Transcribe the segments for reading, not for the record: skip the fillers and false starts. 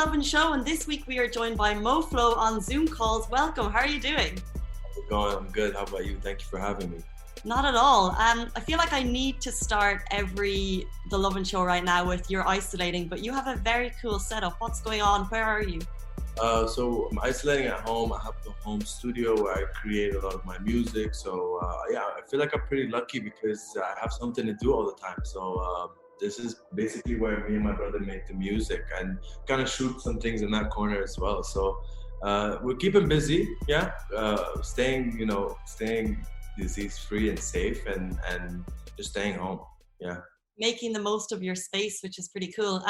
Lovin Show, and this week we are joined by MoFlo on Zoom calls. Welcome. How are you doing? How's it going? I'm good. How about you? Thank you for having me. Not at all. I feel like I need to start the Lovin Show right now with you're isolating, but you have a very cool setup. What's going on? Where are you? So I'm isolating at home. I have a home studio where I create a lot of my music. So I feel like I'm pretty lucky because I have something to do all the time. So this is basically where me and my brother make the music and kind of shoot some things in that corner as well. So we're keeping busy, staying disease-free and safe, and just staying home. Yeah. Making the most of your space, which is pretty cool.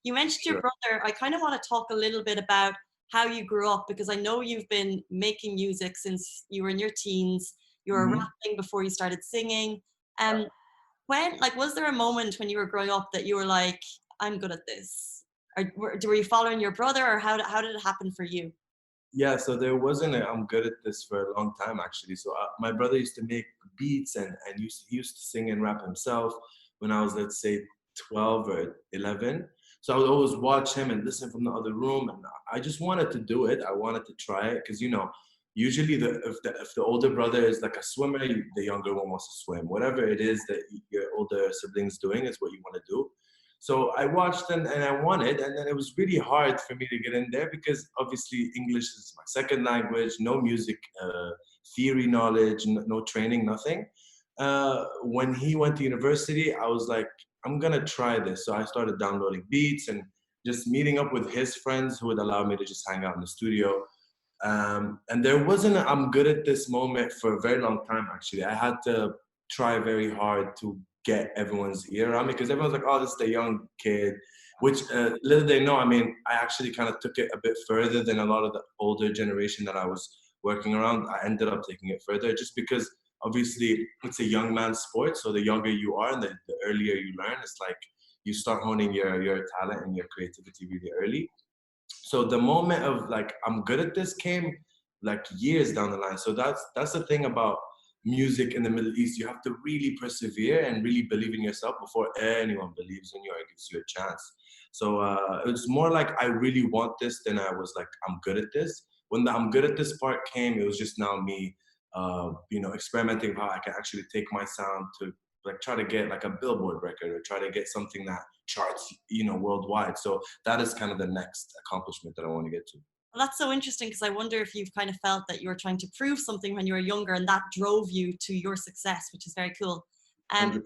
You mentioned your brother. I kind of want to talk a little bit about how you grew up, because I know you've been making music since you were in your teens. You were rapping before you started singing. Was there a moment when you were growing up that you were like, I'm good at this? Or were you following your brother, or how did it happen for you? Yeah, so there wasn't I'm good at this for a long time, actually. So my brother used to make beats and he used to sing and rap himself when I was, let's say, 12 or 11. So I would always watch him and listen from the other room. And I just wanted to do it. I wanted to try it because, usually if the older brother is like a swimmer, the younger one wants to swim. Whatever it is that your older sibling's doing is what you want to do. So I watched and I wanted, and then it was really hard for me to get in there because obviously English is my second language, no music theory knowledge, no training, nothing. When he went to university, I was like, I'm gonna try this. So I started downloading beats and just meeting up with his friends who would allow me to just hang out in the studio. And there wasn't I'm good at this moment for a very long time, actually. I had to try very hard to get everyone's ear on me because everyone's like, oh, this is the young kid, which little they know, I mean, I actually kind of took it a bit further than a lot of the older generation that I was working around. I ended up taking it further just because obviously it's a young man's sport. So the younger you are and the earlier you learn, it's like you start honing your talent and your creativity really early. So the moment of like, I'm good at this came like years down the line. So that's the thing about music in the Middle East. You have to really persevere and really believe in yourself before anyone believes in you or gives you a chance. So it's more like I really want this than I was like, I'm good at this. When the I'm good at this part came, it was just now me, experimenting with how I can actually take my sound to like try to get like a Billboard record or try to get something that charts, worldwide. So that is kind of the next accomplishment that I want to get to. Well, that's so interesting because I wonder if you've kind of felt that you were trying to prove something when you were younger and that drove you to your success, which is very cool. 100%.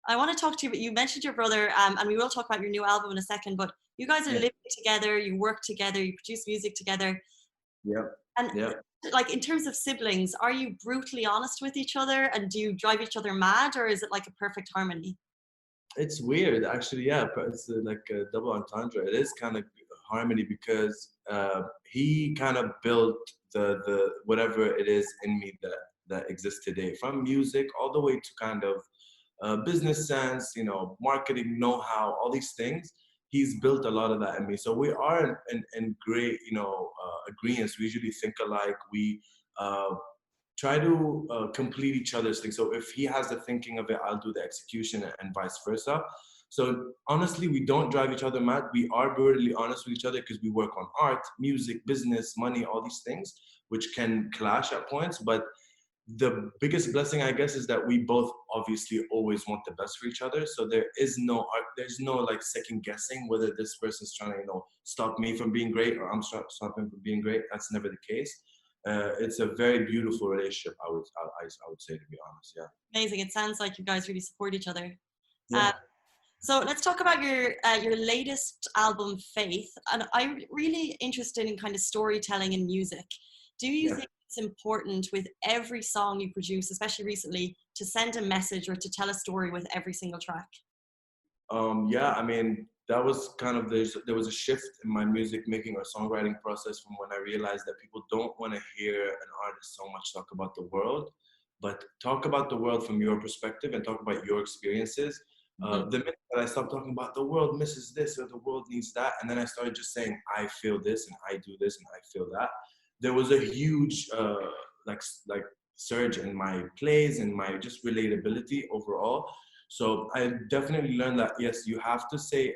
I want to talk to you, but you mentioned your brother, and we will talk about your new album in a second, but you guys are living together, you work together, you produce music together. Yeah. And like in terms of siblings, are you brutally honest with each other and do you drive each other mad, or is it like a perfect harmony? It's weird, actually. Yeah, but it's like a double entendre. It is kind of harmony because he kind of built the whatever it is in me that exists today, from music all the way to kind of business sense, marketing know-how, all these things. He's built a lot of that in me. So we are in great, agreements. We usually think alike. We try to complete each other's things. So if he has the thinking of it, I'll do the execution and vice versa. So honestly, we don't drive each other mad. We are brutally honest with each other because we work on art, music, business, money, all these things, which can clash at points. But the biggest blessing, I guess, is that we both obviously always want the best for each other. So there's no like second guessing whether this person's trying to, stop me from being great or I'm stopping from being great. That's never the case. It's a very beautiful relationship, I would say, to be honest. Yeah. Amazing. It sounds like you guys really support each other. Yeah. So let's talk about your latest album, Faith. And I'm really interested in kind of storytelling in music. Do you think it's important with every song you produce, especially recently, to send a message or to tell a story with every single track? I mean, that was kind of, there was a shift in my music making or songwriting process from when I realized that people don't want to hear an artist so much talk about the world, but talk about the world from your perspective and talk about your experiences. The minute that I stopped talking about the world misses this or the world needs that, and then I started just saying, I feel this and I do this and I feel that, there was a huge like surge in my plays and my just relatability overall. So I definitely learned that yes, you have to say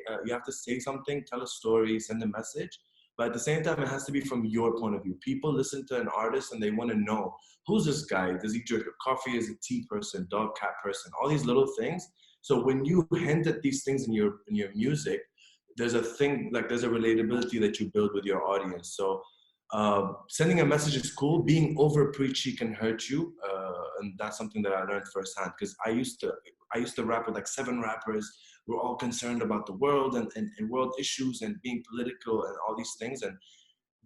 something, tell a story, send a message, but at the same time, it has to be from your point of view. People listen to an artist and they want to know, who's this guy? Does he drink coffee? Is a tea person, dog, cat person? All these little things. So when you hint at these things in your music, there's a thing, like there's a relatability that you build with your audience. So sending a message is cool. Being over preachy can hurt you, and that's something that I learned firsthand. Because I used to rap with like 7 rappers. We're all concerned about the world and world issues and being political and all these things, and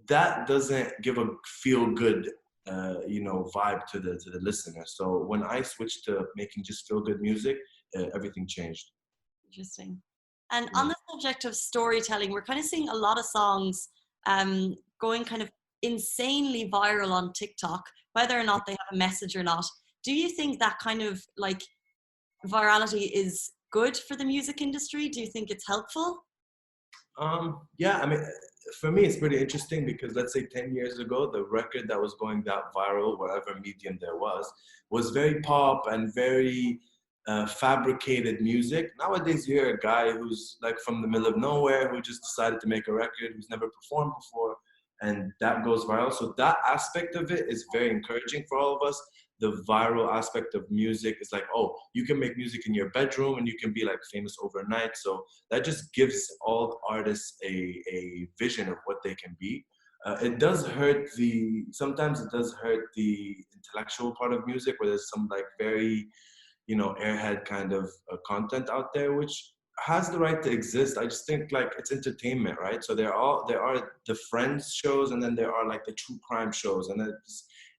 that doesn't give a feel good, vibe to the listener. So when I switched to making just feel good music, everything changed. Interesting. And Yeah. on the subject of storytelling, we're kind of seeing a lot of songs going kind of insanely viral on TikTok, whether or not they have a message or not. Do you think that kind of like virality is good for the music industry? Do you think it's helpful? Yeah, I mean, for me, it's pretty interesting because let's say 10 years ago, the record that was going that viral, whatever medium there was very pop and very fabricated music. Nowadays, you hear a guy who's like from the middle of nowhere who just decided to make a record, who's never performed before, and that goes viral. So that aspect of it is very encouraging for all of us. The viral aspect of music is like, oh, you can make music in your bedroom and you can be like famous overnight. So that just gives all artists a vision of what they can be. It does hurt sometimes it does hurt the intellectual part of music where there's some like very, airhead kind of content out there, which has the right to exist. I just think like it's entertainment, right? So there are the Friends shows, and then there are like the true crime shows, and it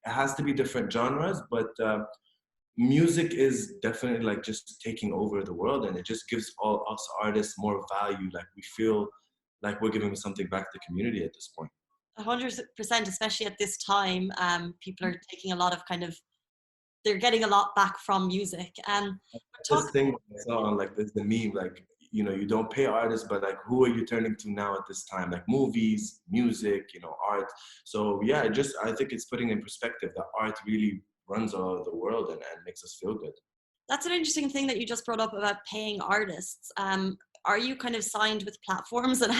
has to be different genres, but music is definitely like just taking over the world, and it just gives all us artists more value. Like we feel like we're giving something back to the community at this point. 100%, especially at this time. People are taking a lot of they're getting a lot back from music. This thing I saw on like this the meme, like you don't pay artists, but like who are you turning to now at this time? Like movies, music, art. So yeah, I think it's putting in perspective that art really runs all over the world and makes us feel good. That's an interesting thing that you just brought up about paying artists. Are you kind of signed with platforms, and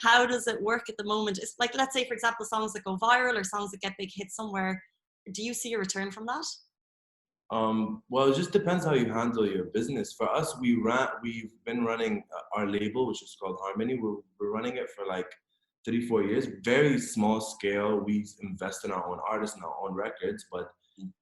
how does it work at the moment? It's like, let's say, for example, songs that go viral or songs that get big hits somewhere. Do you see a return from that? Well, it just depends how you handle your business. For us, we've been running our label, which is called Harmony. We're running it for like 3-4 years, very small scale. We invest in our own artists and our own records, but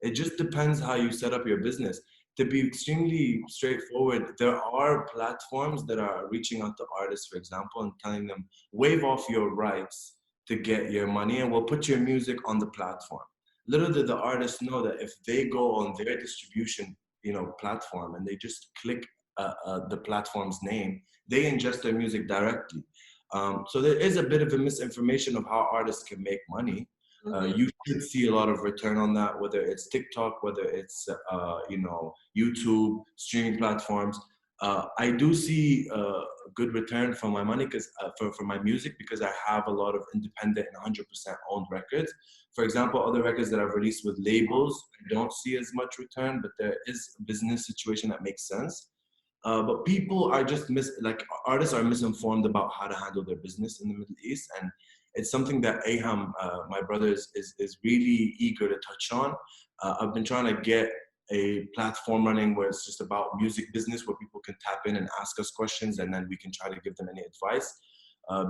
it just depends how you set up your business. To be extremely straightforward, there are platforms that are reaching out to artists, for example, and telling them, waive off your rights to get your money, and we'll put your music on the platform. Little did the artists know that if they go on their distribution, platform, and they just click the platform's name, they ingest their music directly. So there is a bit of a misinformation of how artists can make money. You should see a lot of return on that, whether it's TikTok, whether it's YouTube, streaming platforms. I do see a good return for my money because for my music, because I have a lot of independent and 100% owned records. For example, other records that I've released with labels, I don't see as much return, but there is a business situation that makes sense. But people are just artists are misinformed about how to handle their business in the Middle East, and it's something that Aham, my brother, is really eager to touch on. I've been trying to get a platform running where it's just about music business, where people can tap in and ask us questions, and then we can try to give them any advice.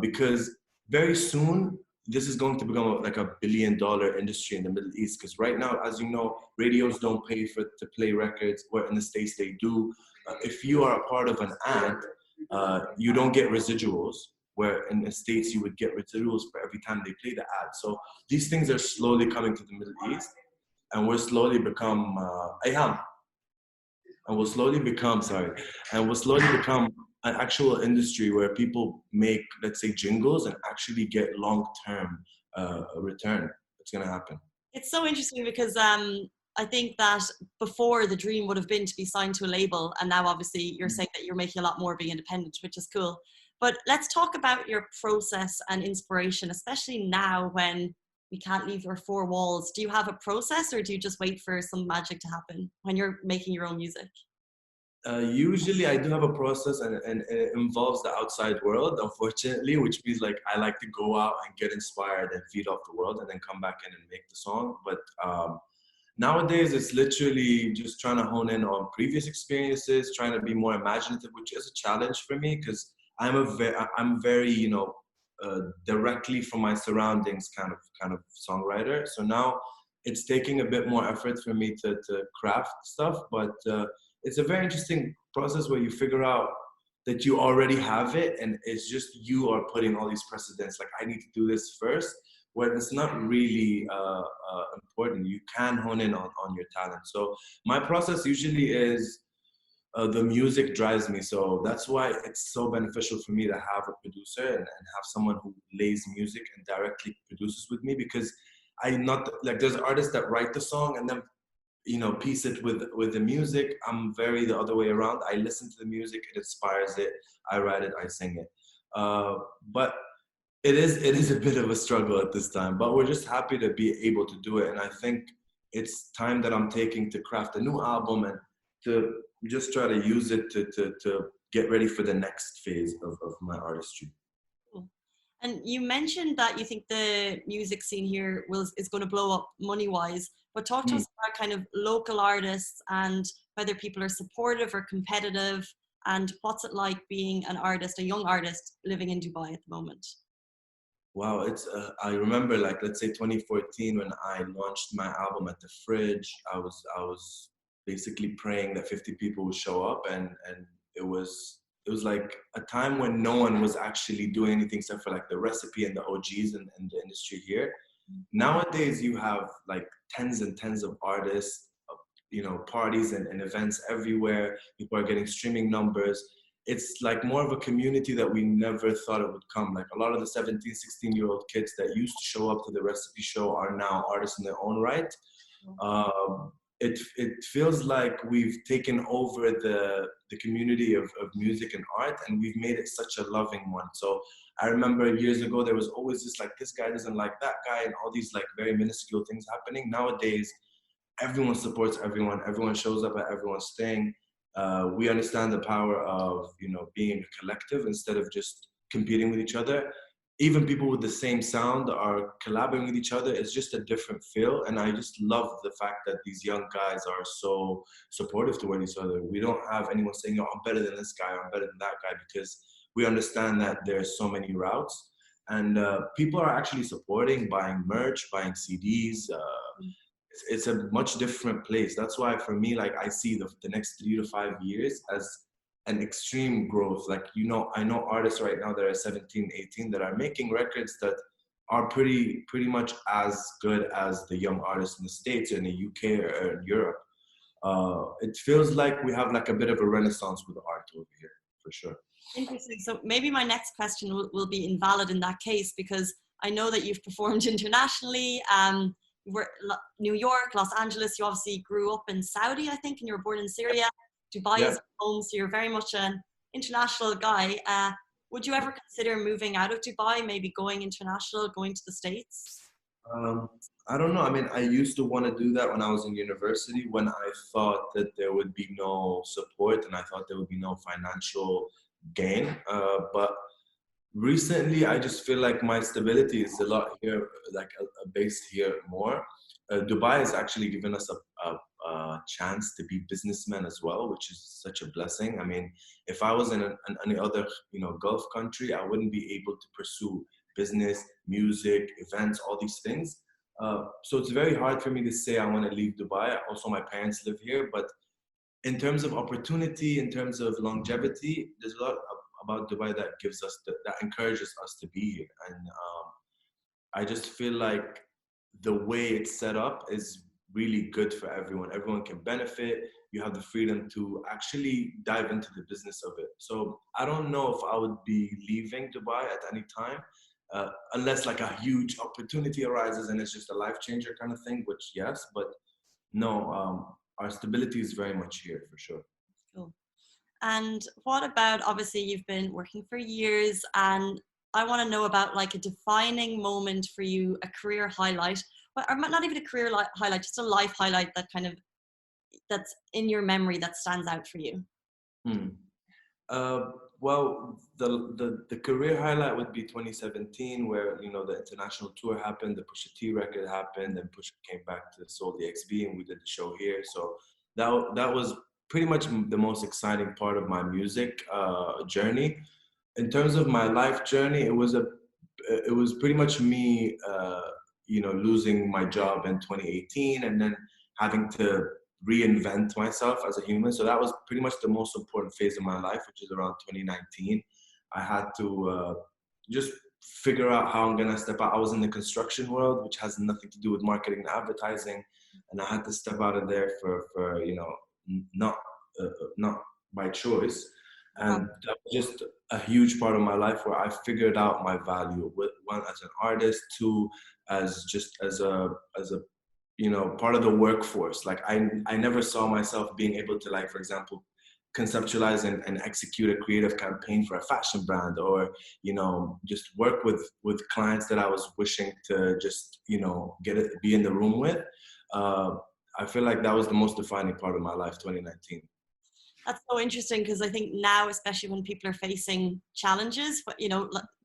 Because very soon, this is going to become like $1 billion industry in the Middle East. Because right now, as you know, radios don't pay to play records, where in the States they do. If you are a part of an ad, you don't get residuals, where in the States you would get residuals for every time they play the ad. So these things are slowly coming to the Middle East, and we'll slowly become and we'll slowly become an actual industry where people make, let's say, jingles and actually get long-term return. It's gonna happen. It's so interesting because I think that before the dream would have been to be signed to a label, and now obviously you're saying that you're making a lot more being independent, which is cool. But let's talk about your process and inspiration, especially now when we can't leave our 4 walls. Do you have a process, or do you just wait for some magic to happen when you're making your own music? Usually I do have a process, and it involves the outside world, unfortunately, which means like I like to go out and get inspired and feed off the world and then come back in and make the song. But nowadays it's literally just trying to hone in on previous experiences, trying to be more imaginative, which is a challenge for me because I'm very, directly from my surroundings kind of songwriter. So now it's taking a bit more effort for me to craft stuff, but it's a very interesting process where you figure out that you already have it and it's just you are putting all these precedents like I need to do this first, where it's not really important. You can hone in on your talent. So my process usually is the music drives me. So that's why it's so beneficial for me to have a producer and have someone who lays music and directly produces with me, because I not like there's artists that write the song and then piece it with the music. I'm very the other way around. I listen to the music, it inspires it, I write it, I sing it. But it is a bit of a struggle at this time, but we're just happy to be able to do it. And I think it's time that I'm taking to craft a new album and to just try to use it to get ready for the next phase of my artistry. Cool. And you mentioned that you think the music scene here is going to blow up money wise, but talk to us about kind of local artists and whether people are supportive or competitive, and what's it like being an artist, a young artist living in Dubai at the moment? Wow, it's I remember, like, let's say 2014 when I launched my album at the Fridge. I was basically praying that 50 people would show up, and it was like a time when no one was actually doing anything except for like the Recipe and the OGs in the industry here. Nowadays you have like tens and tens of artists, parties and events everywhere. People are getting streaming numbers. It's like more of a community that we never thought it would come. Like a lot of the 17, 16-year-old kids that used to show up to the Recipe show are now artists in their own right. It feels like we've taken over the community of music and art, and we've made it such a loving one. So I remember years ago there was always this like, this guy doesn't like that guy, and all these like very minuscule things happening. Nowadays everyone supports everyone. Everyone shows up at everyone's thing. We understand the power of being a collective instead of just competing with each other. Even people with the same sound are collaborating with each other. It's just a different feel, and I just love the fact that these young guys are so supportive toward each other. We don't have anyone saying, "Oh, I'm better than this guy," or "I'm better than that guy," because we understand that there's so many routes, and people are actually supporting, buying merch, buying CDs. It's a much different place. That's why for me, like, I see the next 3 to 5 years as an extreme growth. Like, I know artists right now that are 17, 18 that are making records that are pretty much as good as the young artists in the States or in the UK or in Europe. It feels like we have like a bit of a renaissance with art over here, for sure. Interesting. So maybe my next question will be invalid in that case, because I know that you've performed internationally. You were New York, Los Angeles. You obviously grew up in Saudi, I think, and you were born in Syria. Dubai Yeah. is home, so you're very much an international guy. Would you ever consider moving out of Dubai, maybe going international, going to the States? Um, I don't know. I mean, I used to want to do that when I was in university, when I thought that there would be no support and I thought there would be no financial gain. But recently, I just feel like my stability is a lot here, like based here more. Dubai has actually given us a chance to be businessmen as well, which is such a blessing. I mean, if I was in any other, Gulf country, I wouldn't be able to pursue business, music, events, all these things. So it's very hard for me to say I want to leave Dubai. Also, my parents live here, but in terms of opportunity, in terms of longevity, there's a lot about Dubai that gives us that encourages us to be here. And I just feel like the way it's set up is really good for everyone. Everyone can benefit. You have the freedom to actually dive into the business of it. So I don't know if I would be leaving Dubai at any time, unless like a huge opportunity arises and it's just a life changer kind of thing, which yes, but no, our stability is very much here for sure. Cool. And what about, obviously you've been working for years, and I want to know about like a defining moment for you, a career highlight, or not even a career highlight, just a life highlight that kind of, that's in your memory that stands out for you. Hmm. Uh, well, the career highlight would be 2017, where the international tour happened, the Pusha T record happened, and Pusha came back to Soul DXB, and we did the show here. So that was pretty much the most exciting part of my music journey. In terms of my life journey, it was pretty much me, losing my job in 2018, and then having to reinvent myself as a human. So that was pretty much the most important phase of my life, which is around 2019. I had to just figure out how I'm gonna step out. I was in the construction world, which has nothing to do with marketing and advertising, and I had to step out of there for not not by choice. And that was just a huge part of my life where I figured out my value. One, as an artist; two, as a part of the workforce. Like I never saw myself being able to, like, for example, conceptualize and execute a creative campaign for a fashion brand, or just work with clients that I was wishing to just be in the room with. I feel like that was the most defining part of my life, 2019. That's so interesting, because I think now, especially when people are facing challenges, but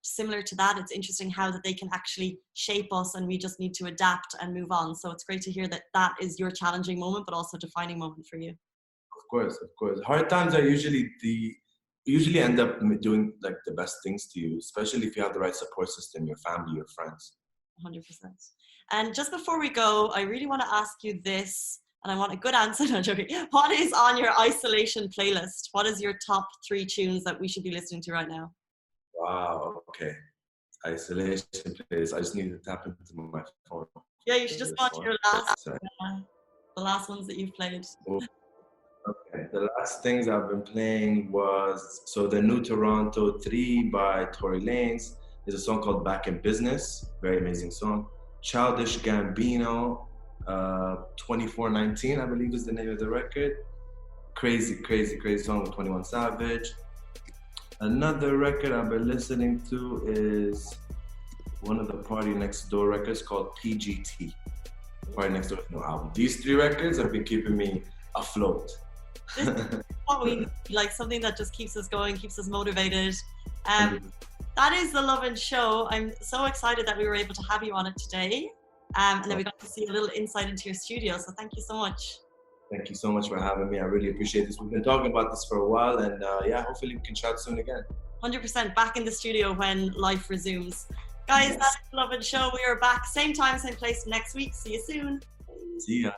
similar to that, it's interesting how that they can actually shape us, and we just need to adapt and move on. So it's great to hear that that is your challenging moment, but also defining moment for you. Of course. Hard times are usually end up doing like the best things to you, especially if you have the right support system, your family, your friends. 100%. And just before we go, I really want to ask you this, and I want a good answer. No, joking. What is on your isolation playlist? What is your top 3 tunes that we should be listening to right now? Wow. Okay. Isolation playlist. I just need to tap into my phone. Yeah, you should just go to your the last ones that you've played. Oh, okay. The last things I've been playing was the new Toronto 3 by Tory Lanez. There's a song called Back in Business. Very amazing song. Childish Gambino. 2419, I believe, is the name of the record. Crazy song with 21 Savage. Another record I've been listening to is one of the Party Next Door records called PGT. Party Next Door's new album. These 3 records have been keeping me afloat. This is what we like, something that just keeps us going, keeps us motivated. That is the Lovin Show. I'm so excited that we were able to have you on it today. And then we got to see a little insight into your studio. So thank you so much. Thank you so much for having me. I really appreciate this. We've been talking about this for a while, and hopefully we can chat soon again. 100% back in the studio when life resumes. Guys, yes. That's Lovin Show. We are back same time, same place next week. See you soon. See ya.